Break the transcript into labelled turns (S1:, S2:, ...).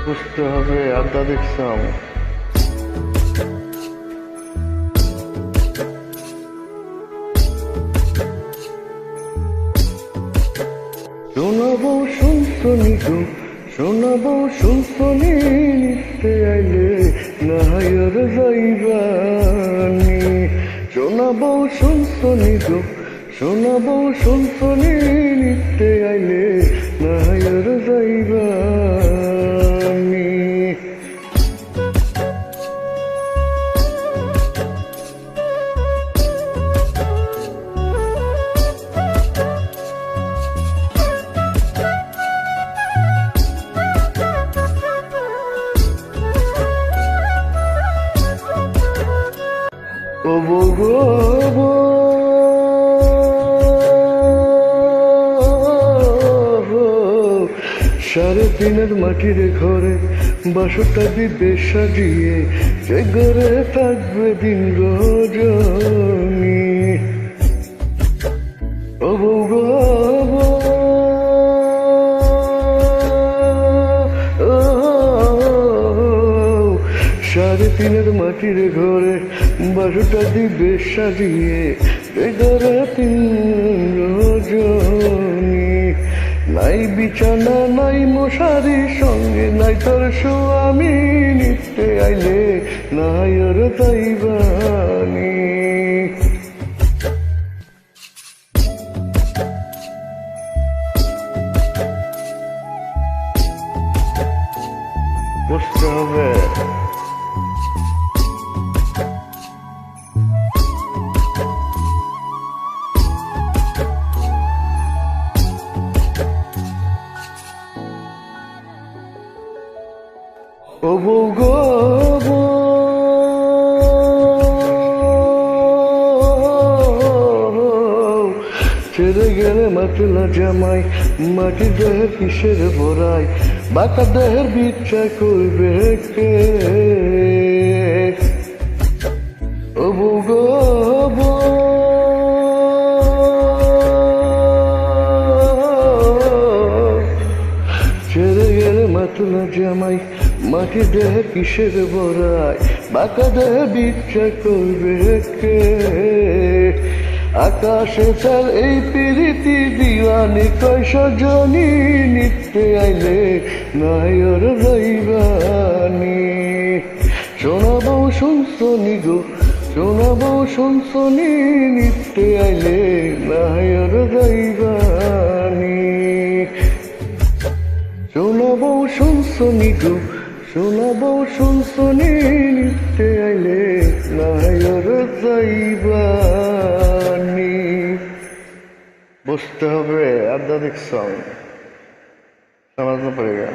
S1: বুঝতে হবে আড্ডা দেখছাম। শোনাবো শুনছনি গো, শোনাবো শুনছনি, নিতে আইলে নাহাইয়ার যাইবানি। শোনাবো শুনছনি গো, শোনাবো শুনছনি, নিতে আইলে নাহাইয়ার যাইবানি। ও গো সাড়ে তিনের মাটির ঘরে বাসটা দিবে সাজিয়ে, যে ঘরে থাকবে দিন রজনী। ও গো সাড়ে তিনের মাটির ঘরে বারোটা দিবে সাজিয়ে, ঘরে তিন রজনী। নাই বিছানা নাই মশারি, সঙ্গে নাই তোর স্বামী, নিতে আইলে নাই ওর যাইবানি। বুঝতে হবে ও গো ছেড়ে গেলে মাতলা জামাই, মাটি দেহের কিসের ভরাই, বাঁকা দেহের বিচ্ছা করবে কে? ও গো ছেড়ে গেলে মাতলা জামাই, মাটি দেহে কিসের ভরাই, বাঁকা দেহে বিচ্ছা করবে কে? আকাশে চাল এই পিরিতি দিওয়ানি, কয়শ জনি, নিতে আইলে নাই ওর যাইবানি। শোনাবো শুনছনি গো, শোনাবো শুনছনি, নিতে আইলে নাই ওর যাইবানি। শোনাবো শুনছনি গো, শোনাবো শুনছনি, নিতে আইলে নাই ওর যাইবানি। বুঝতে হবে আড্ডা দেখছাম, সমাজ না পড়েগা।